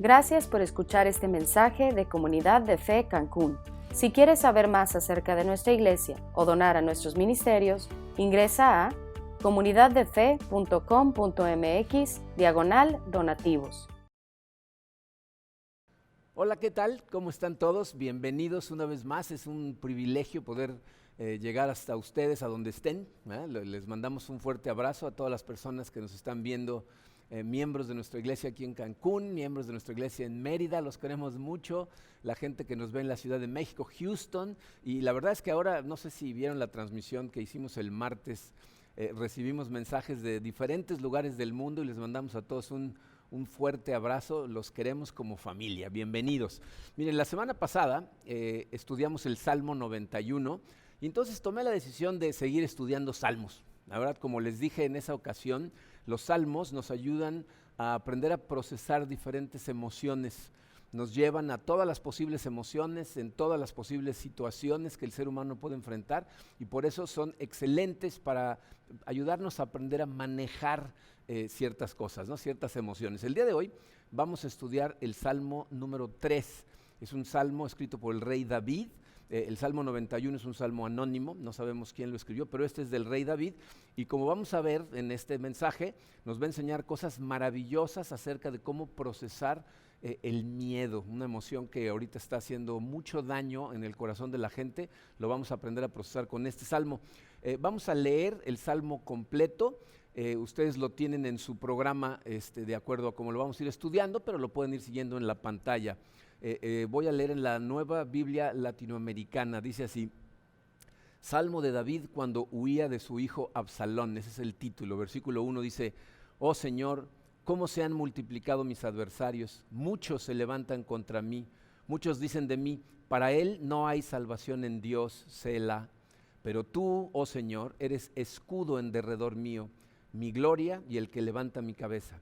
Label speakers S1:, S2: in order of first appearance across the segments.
S1: Gracias por escuchar este mensaje de Comunidad de Fe Cancún. Si quieres saber más acerca de nuestra iglesia o donar a nuestros ministerios, ingresa a comunidaddefe.com.mx/donativos.
S2: Hola, ¿qué tal? ¿Cómo están todos? Bienvenidos una vez más. Es un privilegio poder llegar hasta ustedes, a donde estén. Les mandamos un fuerte abrazo a todas las personas que nos están viendo, miembros de nuestra iglesia aquí en Cancún, miembros de nuestra iglesia en Mérida, los queremos mucho, la gente que nos ve en la Ciudad de México, Houston, y la verdad es que ahora, no sé si vieron la transmisión que hicimos el martes, recibimos mensajes de diferentes lugares del mundo y les mandamos a todos un fuerte abrazo, los queremos como familia, bienvenidos. Miren, la semana pasada estudiamos el Salmo 91 y entonces tomé la decisión de seguir estudiando salmos. La verdad, como les dije en esa ocasión, los salmos nos ayudan a aprender a procesar diferentes emociones, nos llevan a todas las posibles emociones, en todas las posibles situaciones que el ser humano puede enfrentar y por eso son excelentes para ayudarnos a aprender a manejar ciertas cosas, ¿no? Ciertas emociones. El día de hoy vamos a estudiar el Salmo número 3. Es un salmo escrito por el rey David. El Salmo 91 es un salmo anónimo, no sabemos quién lo escribió, pero este es del rey David y como vamos a ver en este mensaje, nos va a enseñar cosas maravillosas acerca de cómo procesar el miedo, una emoción que ahorita está haciendo mucho daño en el corazón de la gente. Lo vamos a aprender a procesar con este salmo. Vamos a leer el salmo completo. Ustedes lo tienen en su programa de acuerdo a cómo lo vamos a ir estudiando, pero lo pueden ir siguiendo en la pantalla. Voy a leer en la Nueva Biblia Latinoamericana, dice así: Salmo de David cuando huía de su hijo Absalón, ese es el título. Versículo 1 dice: Oh Señor, cómo se han multiplicado mis adversarios, muchos se levantan contra mí, muchos dicen de mí, para él no hay salvación en Dios, Selah. Pero tú, oh Señor, eres escudo en derredor mío, mi gloria y el que levanta mi cabeza.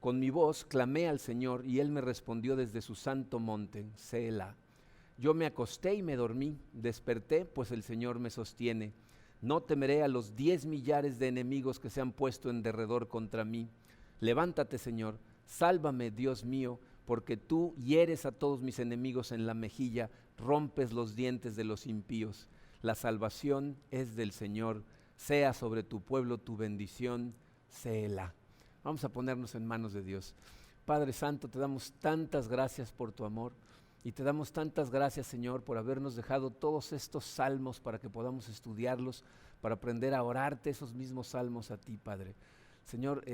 S2: Con mi voz clamé al Señor y él me respondió desde su santo monte, Selah. Yo me acosté y me dormí, desperté, pues el Señor me sostiene. No temeré a los 10 millares de enemigos que se han puesto en derredor contra mí. Levántate, Señor, sálvame, Dios mío, porque tú hieres a todos mis enemigos en la mejilla, rompes los dientes de los impíos. La salvación es del Señor, sea sobre tu pueblo tu bendición, Selah. Vamos a ponernos en manos de Dios. Padre Santo, te damos tantas gracias por tu amor y te damos tantas gracias, Señor, por habernos dejado todos estos salmos para que podamos estudiarlos, para aprender a orarte esos mismos salmos a ti, Padre. Señor,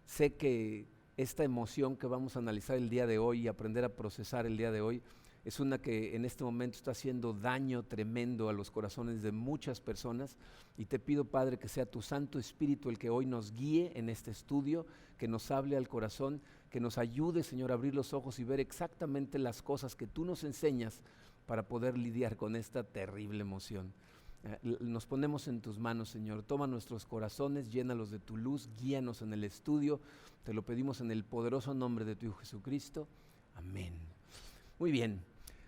S2: sé que esta emoción que vamos a analizar el día de hoy y aprender a procesar el día de hoy es una que en este momento está haciendo daño tremendo a los corazones de muchas personas y te pido, Padre, que sea tu Santo Espíritu el que hoy nos guíe en este estudio, que nos hable al corazón, que nos ayude, Señor, a abrir los ojos y ver exactamente las cosas que tú nos enseñas para poder lidiar con esta terrible emoción. Nos ponemos en tus manos, Señor. Toma nuestros corazones, llénalos de tu luz, guíanos en el estudio. Te lo pedimos en el poderoso nombre de tu Hijo Jesucristo. Amén. Muy bien.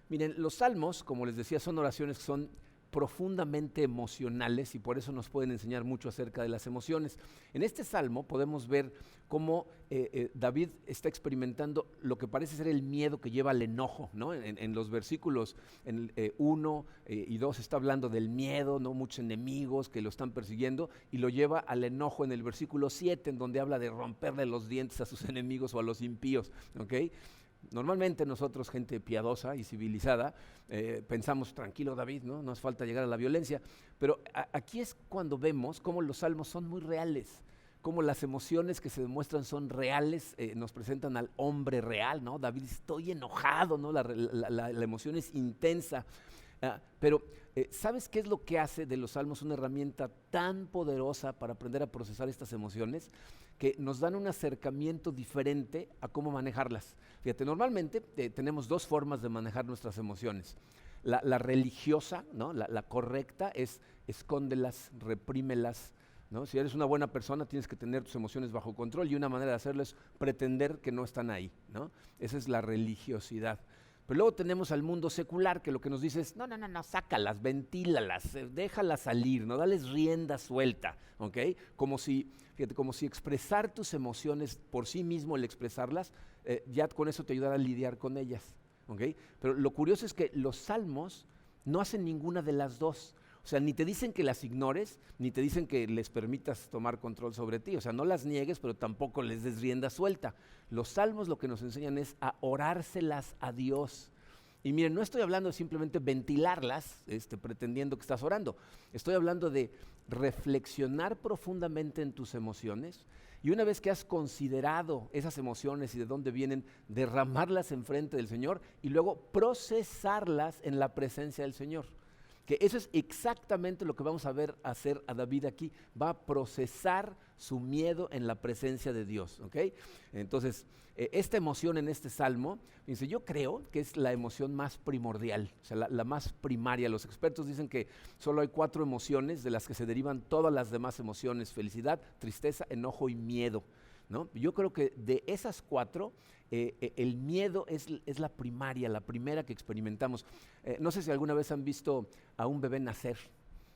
S2: Miren, los salmos, como les decía, son oraciones que son profundamente emocionales y por eso nos pueden enseñar mucho acerca de las emociones. En este salmo podemos ver cómo David está experimentando lo que parece ser el miedo que lleva al enojo, ¿no? En los versículos 1 y 2 está hablando del miedo, ¿no? Muchos enemigos que lo están persiguiendo y lo lleva al enojo en el versículo 7, en donde habla de romperle los dientes a sus enemigos o a los impíos, ¿ok? Normalmente nosotros, gente piadosa y civilizada, pensamos, tranquilo David, ¿no? No hace falta llegar a la violencia, pero aquí es cuando vemos cómo los salmos son muy reales, cómo las emociones que se demuestran son reales, nos presentan al hombre real, ¿no? David, estoy enojado, ¿no? La emoción es intensa, pero ¿sabes qué es lo que hace de los salmos una herramienta tan poderosa para aprender a procesar estas emociones? Que nos dan un acercamiento diferente a cómo manejarlas. Fíjate, normalmente tenemos dos formas de manejar nuestras emociones. La religiosa, ¿no? La correcta es escóndelas, reprímelas, ¿no? Si eres una buena persona tienes que tener tus emociones bajo control y una manera de hacerlo es pretender que no están ahí, ¿no? Esa es la religiosidad. Pero luego tenemos al mundo secular que lo que nos dice es, no, sácalas, ventílalas, déjalas salir, no dales rienda suelta, ¿ok? Como si expresar tus emociones por sí mismo, el expresarlas, ya con eso te ayudará a lidiar con ellas. ¿Okay? Pero lo curioso es que los salmos no hacen ninguna de las dos. O sea, ni te dicen que las ignores, ni te dicen que les permitas tomar control sobre ti. O sea, no las niegues, pero tampoco les des rienda suelta. Los salmos lo que nos enseñan es a orárselas a Dios. Y miren, no estoy hablando de simplemente ventilarlas, pretendiendo que estás orando. Estoy hablando de reflexionar profundamente en tus emociones, y una vez que has considerado esas emociones y de dónde vienen, derramarlas enfrente del Señor y luego procesarlas en la presencia del Señor. Que eso es exactamente lo que vamos a ver hacer a David aquí. Va a procesar su miedo en la presencia de Dios. ¿Okay? Entonces, esta emoción en este salmo, fíjense, yo creo que es la emoción más primordial, o sea, la más primaria. Los expertos dicen que solo hay 4 emociones de las que se derivan todas las demás emociones: felicidad, tristeza, enojo y miedo, ¿no? Yo creo que de esas 4, el miedo es la primaria, la primera que experimentamos. No sé si alguna vez han visto a un bebé nacer,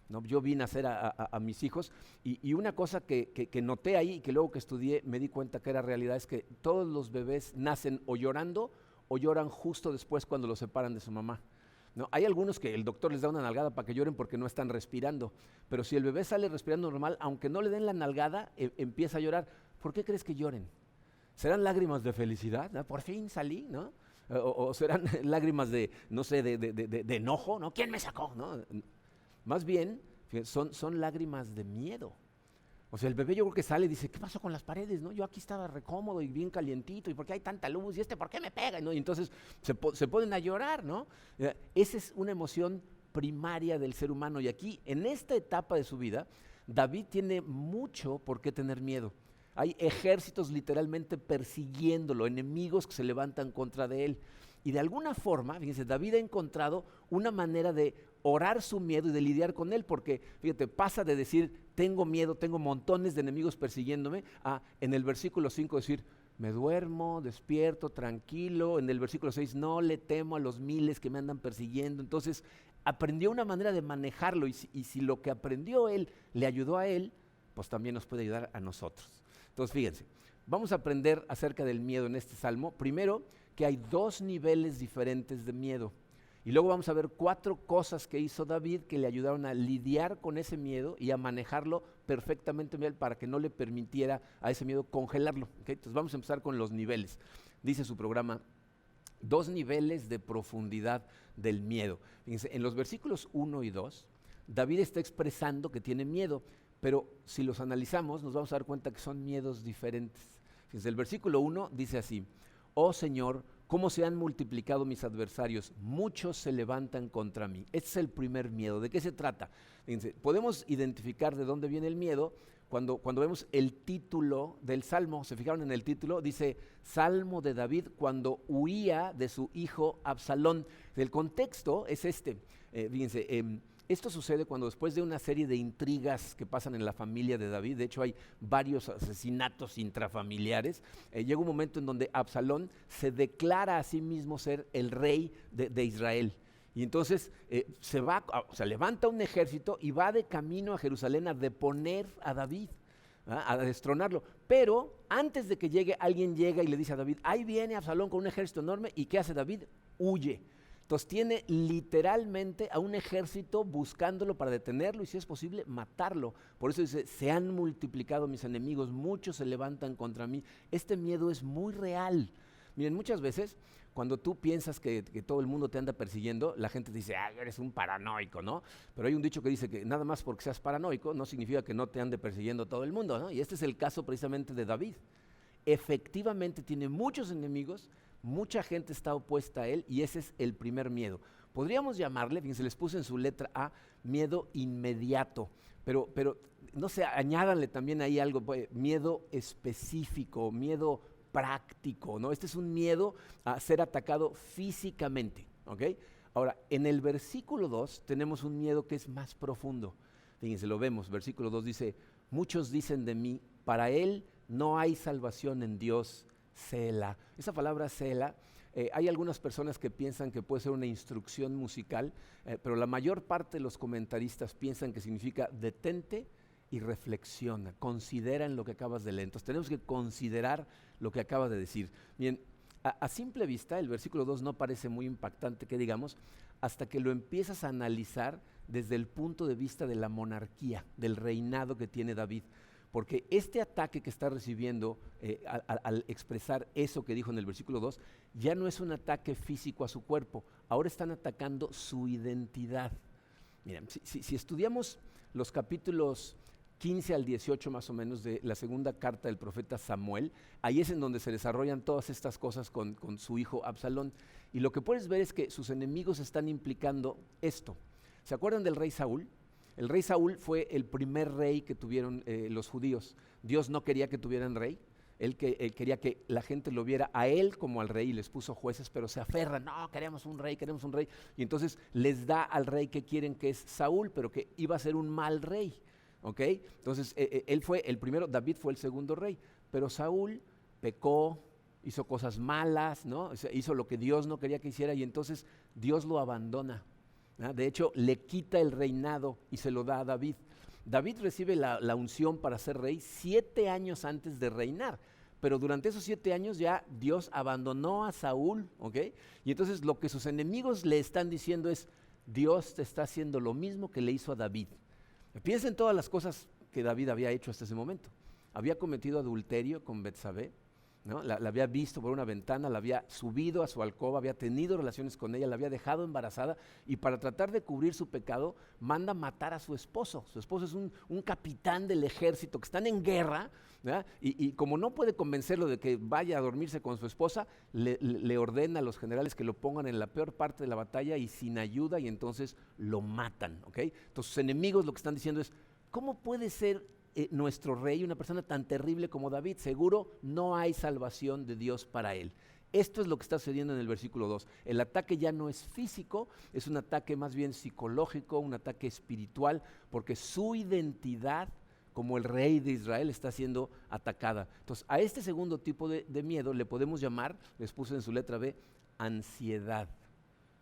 S2: ¿no? Yo vi nacer a mis hijos, y una cosa que noté ahí y que luego que estudié me di cuenta que era realidad, es que todos los bebés nacen o llorando o lloran justo después cuando los separan de su mamá. ¿No? Hay algunos que el doctor les da una nalgada para que lloren porque no están respirando, pero si el bebé sale respirando normal, aunque no le den la nalgada, empieza a llorar. ¿Por qué crees que lloren? ¿Serán lágrimas de felicidad? ¿No? Por fin salí, ¿no? O serán lágrimas de, no sé, de enojo, ¿no? ¿Quién me sacó? ¿No? Más bien, son lágrimas de miedo. O sea, el bebé yo creo que sale y dice, ¿qué pasó con las paredes? ¿No? Yo aquí estaba recómodo y bien calientito, ¿y por qué hay tanta luz? ¿Y por qué me pega? ¿No? Y entonces se ponen a llorar, ¿no? Esa es una emoción primaria del ser humano, y aquí, en esta etapa de su vida, David tiene mucho por qué tener miedo. Hay ejércitos literalmente persiguiéndolo, enemigos que se levantan contra de él. Y de alguna forma, fíjense, David ha encontrado una manera de orar su miedo y de lidiar con él, porque, fíjate, pasa de decir, tengo miedo, tengo montones de enemigos persiguiéndome, a en el versículo 5 decir, me duermo, despierto, tranquilo. En el versículo 6, no le temo a los miles que me andan persiguiendo. Entonces, aprendió una manera de manejarlo, y si lo que aprendió él le ayudó a él, pues también nos puede ayudar a nosotros. Entonces, fíjense, vamos a aprender acerca del miedo en este salmo. Primero, que hay 2 niveles diferentes de miedo. Y luego vamos a ver 4 cosas que hizo David que le ayudaron a lidiar con ese miedo y a manejarlo perfectamente para que no le permitiera a ese miedo congelarlo. ¿Okay? Entonces vamos a empezar con los niveles. Dice su programa, 2 niveles de profundidad del miedo. Fíjense, en los versículos 1 y 2, David está expresando que tiene miedo, pero si los analizamos nos vamos a dar cuenta que son miedos diferentes. Fíjense, el versículo 1 dice así, oh Señor, cómo se han multiplicado mis adversarios, muchos se levantan contra mí. Este es el primer miedo. ¿De qué se trata? Fíjense, podemos identificar de dónde viene el miedo cuando vemos el título del Salmo. ¿Se fijaron en el título? Dice, Salmo de David cuando huía de su hijo Absalón. El contexto es fíjense, esto sucede cuando después de una serie de intrigas que pasan en la familia de David, de hecho hay varios asesinatos intrafamiliares, llega un momento en donde Absalón se declara a sí mismo ser el rey de Israel. Y entonces levanta un ejército y va de camino a Jerusalén a deponer a David, a destronarlo. Pero antes de que llegue, alguien llega y le dice a David, ahí viene Absalón con un ejército enorme. ¿Y qué hace David? Huye. Entonces tiene literalmente a un ejército buscándolo para detenerlo y, si es posible, matarlo. Por eso dice, se han multiplicado mis enemigos, muchos se levantan contra mí. Este miedo es muy real. Miren, muchas veces cuando tú piensas que todo el mundo te anda persiguiendo, la gente te dice, ay, eres un paranoico, ¿no? Pero hay un dicho que dice que nada más porque seas paranoico no significa que no te ande persiguiendo todo el mundo, ¿no? Y este es el caso precisamente de David. Efectivamente tiene muchos enemigos, mucha gente está opuesta a él, y ese es el primer miedo. Podríamos llamarle, fíjense, les puse en su letra A, miedo inmediato, pero no sé, añádanle también ahí algo, miedo específico, miedo práctico, ¿no? Este es un miedo a ser atacado físicamente, ¿ok? Ahora, en el versículo 2 tenemos un miedo que es más profundo. Fíjense, lo vemos, versículo 2 dice, muchos dicen de mí, para él no hay salvación en Dios, Selah. Esa palabra Selah, hay algunas personas que piensan que puede ser una instrucción musical, pero la mayor parte de los comentaristas piensan que significa detente y reflexiona, considera en lo que acabas de leer. Entonces tenemos que considerar lo que acabas de decir. Bien, a simple vista el versículo 2 no parece muy impactante, que digamos, hasta que lo empiezas a analizar desde el punto de vista de la monarquía, del reinado que tiene David. Porque este ataque que está recibiendo al expresar eso que dijo en el versículo 2, ya no es un ataque físico a su cuerpo, ahora están atacando su identidad. Miren, si estudiamos los capítulos 15 al 18 más o menos de la segunda carta del profeta Samuel, ahí es en donde se desarrollan todas estas cosas con su hijo Absalón. Y lo que puedes ver es que sus enemigos están implicando esto. ¿Se acuerdan del rey Saúl? El rey Saúl fue el primer rey que tuvieron los judíos. Dios no quería que tuvieran rey. Él quería que la gente lo viera a él como al rey y les puso jueces, pero se aferran, no, queremos un rey. Y entonces les da al rey que quieren, que es Saúl, pero que iba a ser un mal rey. ¿Ok? Entonces él fue el primero, David fue el segundo rey, pero Saúl pecó, hizo cosas malas, ¿no? O sea, hizo lo que Dios no quería que hiciera y entonces Dios lo abandona. ¿No? De hecho, le quita el reinado y se lo da a David. David recibe la unción para ser rey 7 años antes de reinar, pero durante esos 7 años ya Dios abandonó a Saúl, ¿ok? Y entonces lo que sus enemigos le están diciendo es, Dios te está haciendo lo mismo que le hizo a David. Piensa en todas las cosas que David había hecho hasta ese momento. Había cometido adulterio con Betsabé, ¿no? La había visto por una ventana, la había subido a su alcoba, había tenido relaciones con ella, la había dejado embarazada y para tratar de cubrir su pecado manda matar a su esposo. Su esposo es un capitán del ejército que están en guerra, ¿verdad? Y como no puede convencerlo de que vaya a dormirse con su esposa, le ordena a los generales que lo pongan en la peor parte de la batalla y sin ayuda y entonces lo matan. ¿Okay? Entonces sus enemigos lo que están diciendo es, ¿cómo puede ser nuestro rey, una persona tan terrible como David? Seguro no hay salvación de Dios para él. Esto es lo que está sucediendo en el versículo 2. El ataque ya no es físico, es un ataque más bien psicológico, un ataque espiritual, porque su identidad como el rey de Israel está siendo atacada. Entonces, a este segundo tipo de miedo le podemos llamar, les puse en su letra B, ansiedad.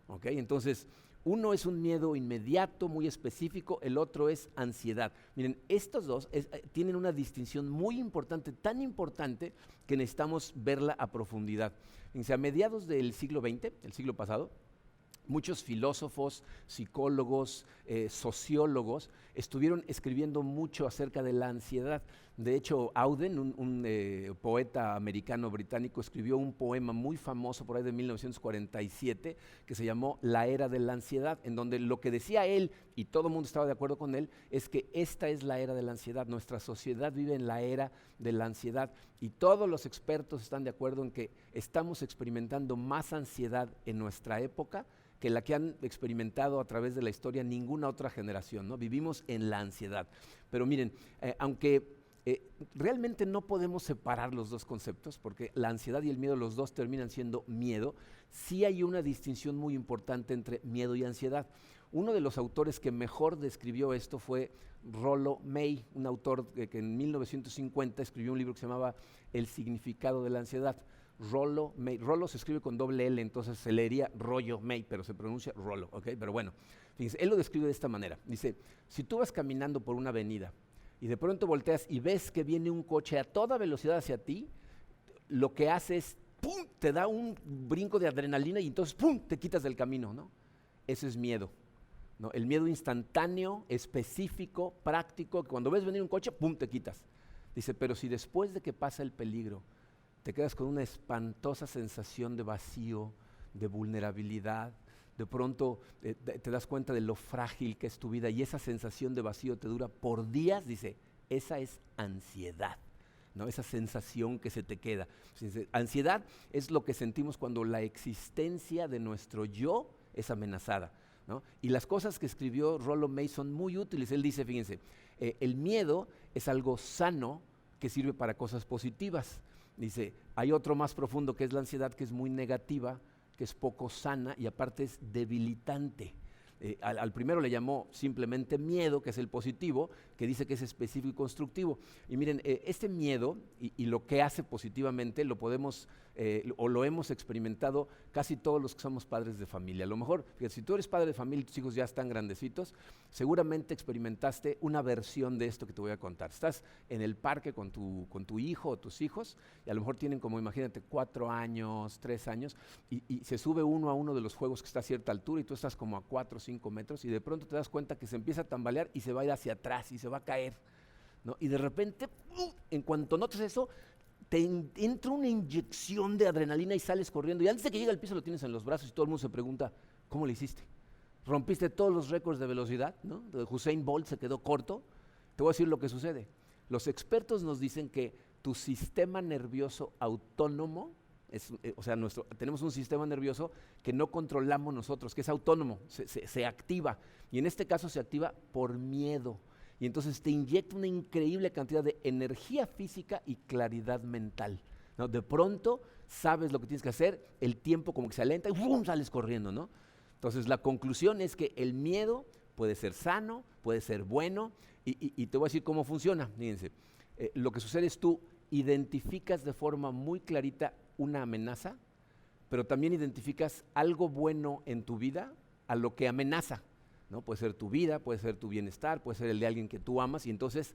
S2: ¿Ok? Entonces, uno es un miedo inmediato, muy específico, el otro es ansiedad. Miren, estos dos tienen una distinción muy importante, tan importante que necesitamos verla a profundidad. Fíjense, a mediados del siglo XX, el siglo pasado, muchos filósofos, psicólogos, sociólogos estuvieron escribiendo mucho acerca de la ansiedad. De hecho, Auden, un poeta americano-británico, escribió un poema muy famoso por ahí de 1947 que se llamó La Era de la Ansiedad, en donde lo que decía él, y todo el mundo estaba de acuerdo con él, es que esta es la era de la ansiedad. Nuestra sociedad vive en la era de la ansiedad y todos los expertos están de acuerdo en que estamos experimentando más ansiedad en nuestra época que la que han experimentado a través de la historia ninguna otra generación, ¿no? Vivimos en la ansiedad. Pero miren, aunque realmente no podemos separar los dos conceptos, porque la ansiedad y el miedo, los dos terminan siendo miedo, sí hay una distinción muy importante entre miedo y ansiedad. Uno de los autores que mejor describió esto fue Rollo May, un autor que en 1950 escribió un libro que se llamaba El significado de la ansiedad. Rollo May. Rollo se escribe con doble L, entonces se leería Rollo May, pero se pronuncia Rollo, ¿ok? Pero bueno, fíjense, él lo describe de esta manera. Dice, si tú vas caminando por una avenida y de pronto volteas y ves que viene un coche a toda velocidad hacia ti, lo que hace es, ¡pum!, te da un brinco de adrenalina y entonces, ¡pum!, te quitas del camino, ¿no? Eso es miedo, ¿no? El miedo instantáneo, específico, práctico, que cuando ves venir un coche, ¡pum!, te quitas. Dice, pero si después de que pasa el peligro, te quedas con una espantosa sensación de vacío, de vulnerabilidad, de pronto te das cuenta de lo frágil que es tu vida y esa sensación de vacío te dura por días, dice, esa es ansiedad, ¿no? Esa sensación que se te queda. Ansiedad es lo que sentimos cuando la existencia de nuestro yo es amenazada, ¿no? Y las cosas que escribió Rollo May son muy útiles. Él dice, fíjense, el miedo es algo sano que sirve para cosas positivas. Dice, hay otro más profundo que es la ansiedad, que es muy negativa, que es poco sana y aparte es debilitante. Al primero le llamó simplemente miedo, que es el positivo, que dice que es específico y constructivo. Y miren, este miedo y lo que hace positivamente lo podemos o lo hemos experimentado casi todos los que somos padres de familia. A lo mejor, fíjate, si tú eres padre de familia y tus hijos ya están grandecitos, seguramente experimentaste una versión de esto que te voy a contar. Estás en el parque con tu hijo o tus hijos, y a lo mejor tienen como, imagínate, 4 años, 3 años, y se sube uno a uno de los juegos que está a cierta altura y tú estás como a 4 o 5 metros, y de pronto te das cuenta que se empieza a tambalear y se va a ir hacia atrás y se va a caer, ¿no? Y de repente, en cuanto notas eso, entra una inyección de adrenalina y sales corriendo, y antes de que llegue al piso lo tienes en los brazos y todo el mundo se pregunta, ¿cómo le hiciste? ¿Rompiste todos los récords de velocidad, ¿no? Usain Bolt se quedó corto. Te voy a decir lo que sucede. Los expertos nos dicen que tu sistema nervioso autónomo, tenemos un sistema nervioso que no controlamos nosotros, que es autónomo, se activa, y en este caso se activa por miedo. Y entonces te inyecta una increíble cantidad de energía física y claridad mental, ¿no? De pronto sabes lo que tienes que hacer, el tiempo como que se alenta y ¡bum!, sales corriendo, ¿no? Entonces la conclusión es que el miedo puede ser sano, puede ser bueno, y te voy a decir cómo funciona. Fíjense, lo que sucede es tú identificas de forma muy clarita una amenaza, pero también identificas algo bueno en tu vida a lo que amenaza, ¿no? Puede ser tu vida, puede ser tu bienestar, puede ser el de alguien que tú amas, y entonces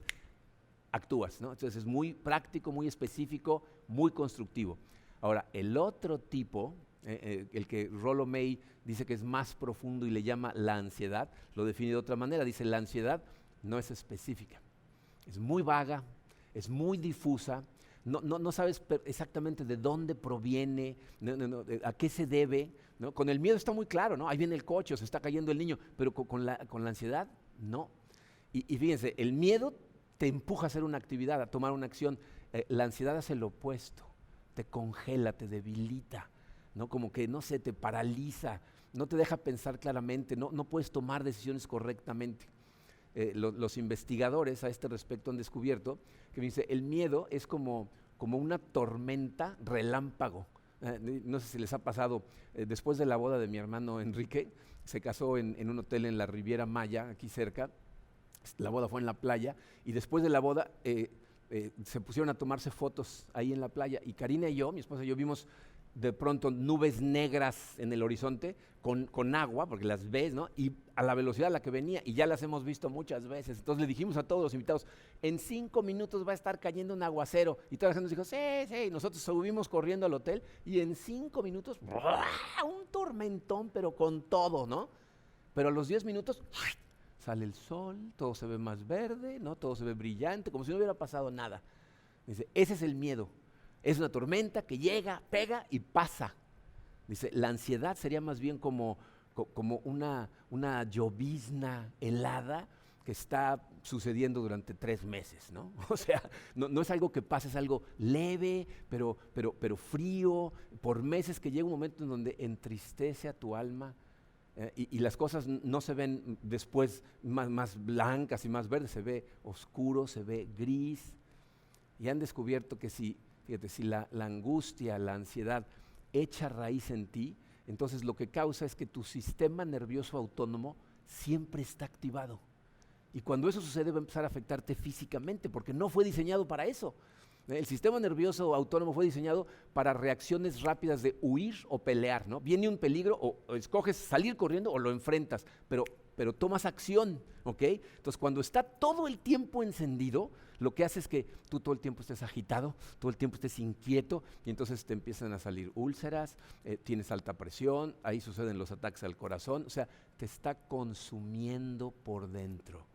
S2: actúas, ¿no? Entonces es muy práctico, muy específico, muy constructivo. Ahora, el otro tipo, el que Rollo May dice que es más profundo y le llama la ansiedad, lo define de otra manera. Dice, la ansiedad no es específica, es muy vaga, es muy difusa, no sabes exactamente de dónde proviene, a qué se debe, ¿no? Con el miedo está muy claro, ¿no? Ahí viene el coche, o se está cayendo el niño, pero con la ansiedad, no. Y fíjense, el miedo te empuja a hacer una actividad, a tomar una acción. La ansiedad hace lo opuesto, te congela, te debilita, ¿no? Como que, no sé, te paraliza, no te deja pensar claramente, no puedes tomar decisiones correctamente. Los investigadores a este respecto han descubierto que dice, el miedo es como una tormenta relámpago. No sé si les ha pasado, después de la boda de mi hermano Enrique, se casó en un hotel en la Riviera Maya, aquí cerca. La boda fue en la playa, y después de la boda se pusieron a tomarse fotos ahí en la playa, y Karina y yo, mi esposa y yo, vimos de pronto nubes negras en el horizonte con agua, porque las ves, ¿no? Y a la velocidad a la que venía, y ya las hemos visto muchas veces. Entonces le dijimos a todos los invitados, en 5 minutos va a estar cayendo un aguacero, y toda la gente nos dijo, sí, y nosotros subimos corriendo al hotel, y en 5 minutos, un tormentón, pero con todo, ¿no? Pero a los 10 minutos, sale el sol, todo se ve más verde, ¿no? Todo se ve brillante, como si no hubiera pasado nada. Dice, ese es el miedo. Es una tormenta que llega, pega y pasa. Dice, la ansiedad sería más bien como una llovizna helada que está sucediendo durante 3 meses, ¿no? O sea, no es algo que pasa, es algo leve, pero frío, por meses, que llega un momento en donde entristece a tu alma, y las cosas no se ven después más blancas y más verdes, se ve oscuro, se ve gris, y han descubierto que si la angustia, la ansiedad echa raíz en ti, entonces lo que causa es que tu sistema nervioso autónomo siempre está activado. Y cuando eso sucede va a empezar a afectarte físicamente, porque no fue diseñado para eso. El sistema nervioso autónomo fue diseñado para reacciones rápidas de huir o pelear, ¿no? Viene un peligro, o escoges salir corriendo o lo enfrentas, pero tomas acción, ¿ok? Entonces, cuando está todo el tiempo encendido, lo que hace es que tú todo el tiempo estés agitado, todo el tiempo estés inquieto, y entonces te empiezan a salir úlceras, tienes alta presión, ahí suceden los ataques al corazón, o sea, te está consumiendo por dentro.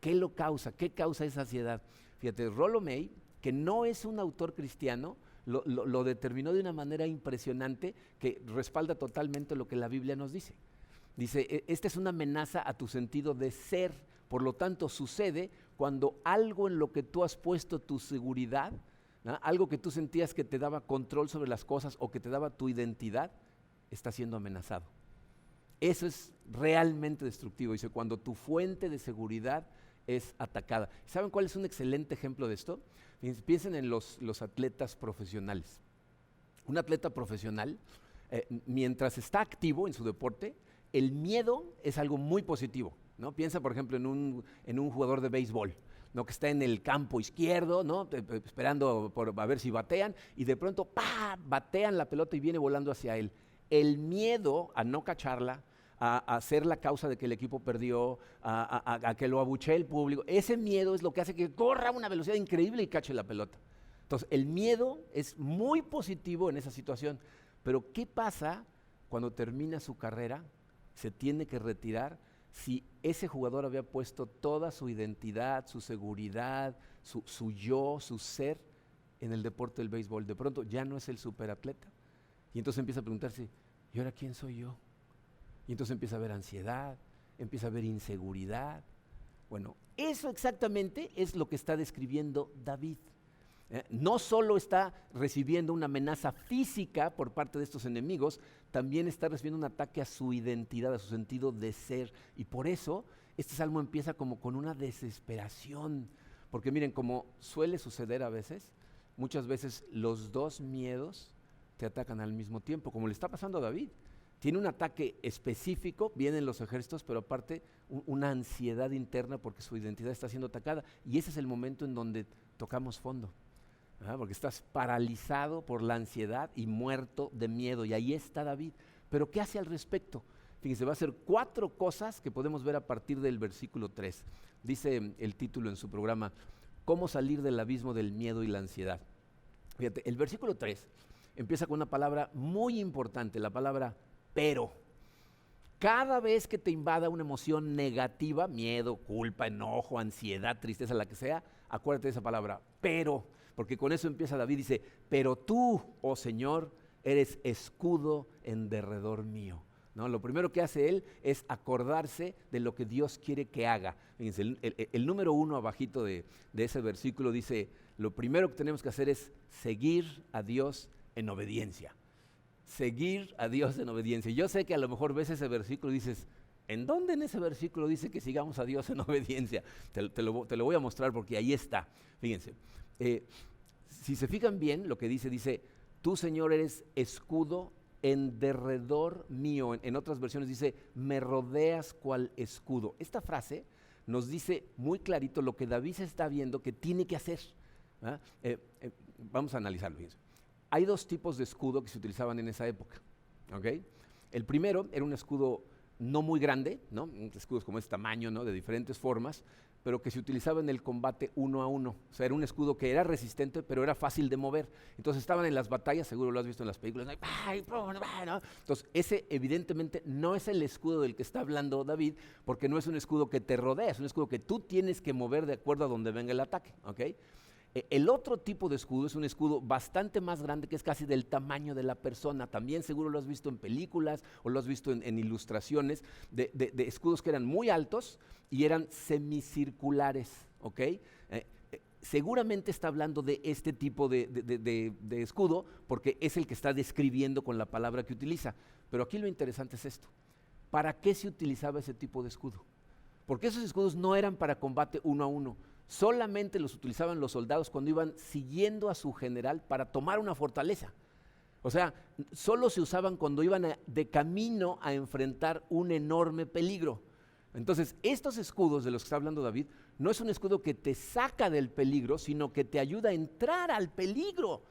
S2: ¿Qué lo causa? ¿Qué causa esa ansiedad? Fíjate, Rollo May, que no es un autor cristiano, lo determinó de una manera impresionante que respalda totalmente lo que la Biblia nos dice. Dice, esta es una amenaza a tu sentido de ser, por lo tanto sucede cuando algo en lo que tú has puesto tu seguridad, ¿no? Algo que tú sentías que te daba control sobre las cosas o que te daba tu identidad, está siendo amenazado. Eso es realmente destructivo. Dice, cuando tu fuente de seguridad es atacada. ¿Saben cuál es un excelente ejemplo de esto? Piensen en los atletas profesionales. Un atleta profesional, mientras está activo en su deporte, el miedo es algo muy positivo, ¿no? Piensa, por ejemplo, en un jugador de béisbol. ¿no? Que está en el campo izquierdo, ¿no? Esperando a ver si batean, y de pronto, ¡pah!, batean la pelota y viene volando hacia él. El miedo a no cacharla, a ser la causa de que el equipo perdió, a que lo abuchee el público, ese miedo es lo que hace que corra a una velocidad increíble y cache la pelota. Entonces, el miedo es muy positivo en esa situación, pero ¿qué pasa cuando termina su carrera, se tiene que retirar, si ese jugador había puesto toda su identidad, su seguridad, su yo, su ser en el deporte del béisbol? De pronto ya no es el superatleta. Y entonces empieza a preguntarse, ¿y ahora quién soy yo? Y entonces empieza a haber ansiedad, empieza a haber inseguridad. Bueno, eso exactamente es lo que está describiendo David. No solo está recibiendo una amenaza física por parte de estos enemigos, también está recibiendo un ataque a su identidad, a su sentido de ser. Y por eso este salmo empieza como con una desesperación. Porque miren, como suele suceder a veces, muchas veces los dos miedos te atacan al mismo tiempo, como le está pasando a David. Tiene un ataque específico, vienen los ejércitos, pero aparte una ansiedad interna porque su identidad está siendo atacada. Y ese es el momento en donde tocamos fondo. Porque estás paralizado por la ansiedad y muerto de miedo, y ahí está David. Pero ¿qué hace al respecto? Fíjense, va a hacer 4 cosas que podemos ver a partir del versículo 3. Dice el título en su programa, ¿cómo salir del abismo del miedo y la ansiedad? Fíjate, el versículo 3 empieza con una palabra muy importante, la palabra pero. Cada vez que te invada una emoción negativa, miedo, culpa, enojo, ansiedad, tristeza, la que sea, acuérdate de esa palabra, pero. Porque con eso empieza David, dice, pero tú, oh Señor, eres escudo en derredor mío. ¿No? Lo primero que hace él es acordarse de lo que Dios quiere que haga. Fíjense, el número 1 abajito de ese versículo dice, lo primero que tenemos que hacer es seguir a Dios en obediencia. Seguir a Dios en obediencia. Yo sé que a lo mejor ves ese versículo y dices, ¿en dónde en ese versículo dice que sigamos a Dios en obediencia? Te lo voy a mostrar porque ahí está. Fíjense. Si se fijan bien, lo que dice, tú Señor eres escudo en derredor mío. En otras versiones dice, me rodeas cual escudo. Esta frase nos dice muy clarito lo que David se está viendo que tiene que hacer. Vamos a analizarlo. Fíjense. Hay 2 tipos de escudo que se utilizaban en esa época. ¿Okay? El primero era un escudo no muy grande, ¿no? Escudos como este tamaño, ¿no? De diferentes formas, pero que se utilizaba en el combate 1 a 1. O sea, era un escudo que era resistente, pero era fácil de mover. Entonces estaban en las batallas, seguro lo has visto en las películas, ¿no? Entonces ese evidentemente no es el escudo del que está hablando David, porque no es un escudo que te rodea, es un escudo que tú tienes que mover de acuerdo a donde venga el ataque, ¿ok? El otro tipo de escudo es un escudo bastante más grande, que es casi del tamaño de la persona. También seguro lo has visto en películas o lo has visto en ilustraciones de escudos que eran muy altos y eran semicirculares, ¿ok? Seguramente está hablando de este tipo de escudo porque es el que está describiendo con la palabra que utiliza. Pero aquí lo interesante es esto. ¿Para qué se utilizaba ese tipo de escudo? Porque esos escudos no eran para combate 1 a 1. Solamente los utilizaban los soldados cuando iban siguiendo a su general para tomar una fortaleza. O sea, solo se usaban cuando iban de camino a enfrentar un enorme peligro. Entonces, estos escudos de los que está hablando David, no es un escudo que te saca del peligro, sino que te ayuda a entrar al peligro.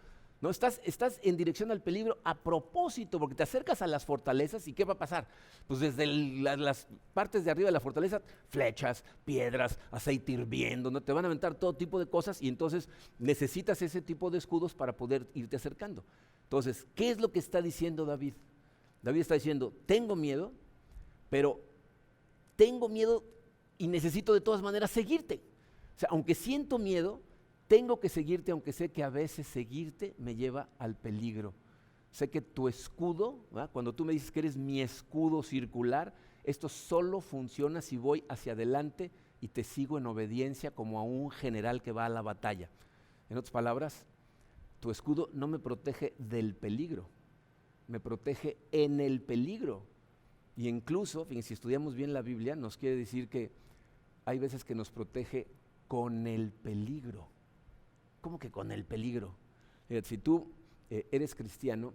S2: No, estás en dirección al peligro a propósito, porque te acercas a las fortalezas y ¿qué va a pasar? Pues desde las partes de arriba de la fortaleza, flechas, piedras, aceite hirviendo, ¿no? Te van a aventar todo tipo de cosas y entonces necesitas ese tipo de escudos para poder irte acercando. Entonces, ¿qué es lo que está diciendo David? David está diciendo, tengo miedo, pero tengo miedo y necesito de todas maneras seguirte. O sea, aunque siento miedo, tengo que seguirte, aunque sé que a veces seguirte me lleva al peligro. Sé que tu escudo, ¿verdad? Cuando tú me dices que eres mi escudo circular, esto solo funciona si voy hacia adelante y te sigo en obediencia como a un general que va a la batalla. En otras palabras, tu escudo no me protege del peligro, me protege en el peligro. Y incluso, si estudiamos bien la Biblia, nos quiere decir que hay veces que nos protege con el peligro. ¿Cómo que con el peligro? Si tú eres cristiano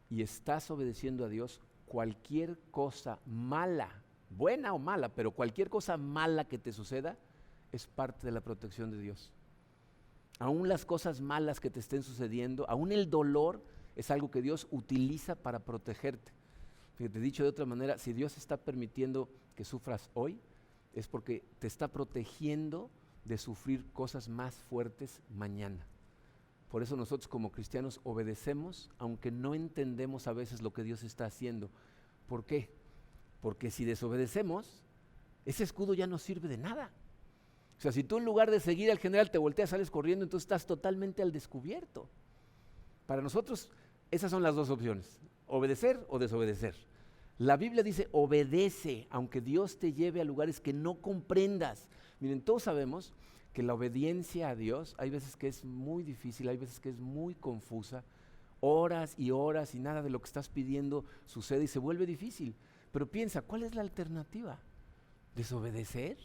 S2: y estás obedeciendo a Dios, cualquier cosa mala, buena o mala, pero cualquier cosa mala que te suceda, es parte de la protección de Dios. Aún las cosas malas que te estén sucediendo, aún el dolor es algo que Dios utiliza para protegerte. Fíjate, dicho de otra manera, si Dios está permitiendo que sufras hoy, es porque te está protegiendo de sufrir cosas más fuertes mañana. Por eso nosotros como cristianos obedecemos, aunque no entendemos a veces lo que Dios está haciendo. ¿Por qué? Porque si desobedecemos, ese escudo ya no sirve de nada. O sea, si tú en lugar de seguir al general te volteas, sales corriendo, entonces estás totalmente al descubierto. Para nosotros, esas son las dos opciones, obedecer o desobedecer. La Biblia dice, obedece, aunque Dios te lleve a lugares que no comprendas. Miren, todos sabemos que la obediencia a Dios, hay veces que es muy difícil, hay veces que es muy confusa, horas y nada de lo que estás pidiendo sucede y se vuelve difícil. Pero piensa, ¿cuál es la alternativa? ¿Desobedecer?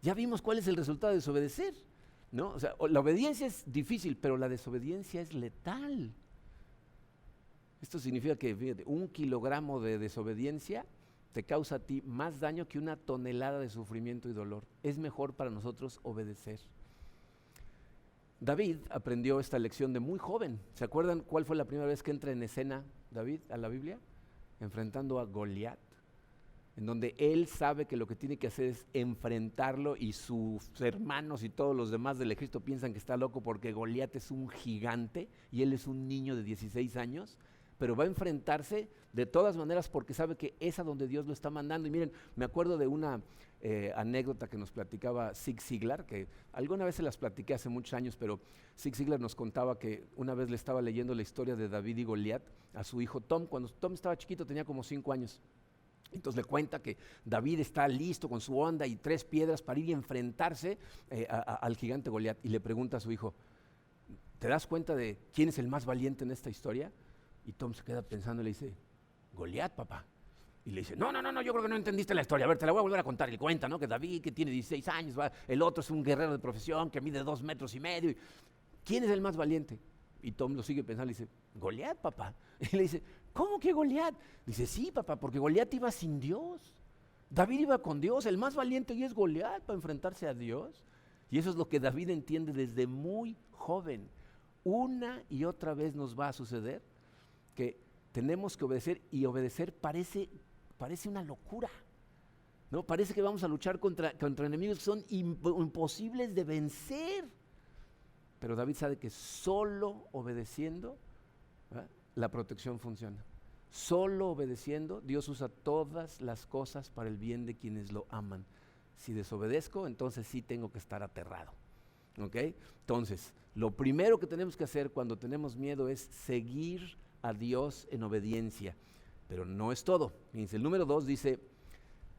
S2: Ya vimos cuál es el resultado de desobedecer, ¿no? O sea, la obediencia es difícil, pero la desobediencia es letal. Esto significa que, fíjate, 1 kilogramo de desobediencia te causa a ti más daño que 1 tonelada de sufrimiento y dolor. Es mejor para nosotros obedecer. David aprendió esta lección de muy joven. ¿Se acuerdan cuál fue la primera vez que entra en escena David a la Biblia? Enfrentando a Goliat, en donde él sabe que lo que tiene que hacer es enfrentarlo y sus hermanos y todos los demás del ejército piensan que está loco porque Goliat es un gigante y él es un niño de 16 años, pero va a enfrentarse de todas maneras porque sabe que es a donde Dios lo está mandando. Y miren, me acuerdo de una anécdota que nos platicaba Zig Ziglar, que alguna vez se las platiqué hace muchos años, pero Zig Ziglar nos contaba que una vez le estaba leyendo la historia de David y Goliat a su hijo Tom, cuando Tom estaba chiquito, tenía como 5 años. Entonces le cuenta que David está listo con su onda y 3 piedras para ir y enfrentarse al gigante Goliat, y le pregunta a su hijo, ¿te das cuenta de quién es el más valiente en esta historia? Y Tom se queda pensando y le dice, Goliat, papá. Y le dice, no, yo creo que no entendiste la historia. A ver, te la voy a volver a contar. Y le cuenta, ¿no? Que David, que tiene 16 años, el otro es un guerrero de profesión que mide 2,5 metros. ¿Quién es el más valiente? Y Tom lo sigue pensando y dice, Goliat, papá. Y le dice, ¿cómo que Goliat? Dice, sí, papá, porque Goliat iba sin Dios. David iba con Dios. El más valiente hoy es Goliat para enfrentarse a Dios. Y eso es lo que David entiende desde muy joven. Una y otra vez nos va a suceder que tenemos que obedecer, y obedecer parece una locura, ¿no? Parece que vamos a luchar contra enemigos que son imposibles de vencer. Pero David sabe que solo obedeciendo, ¿verdad?, la protección funciona. Solo obedeciendo, Dios usa todas las cosas para el bien de quienes lo aman. Si desobedezco, entonces sí tengo que estar aterrado. ¿Ok? Entonces, lo primero que tenemos que hacer cuando tenemos miedo es seguir a Dios en obediencia. Pero no es todo. Fíjense, el número 2 dice,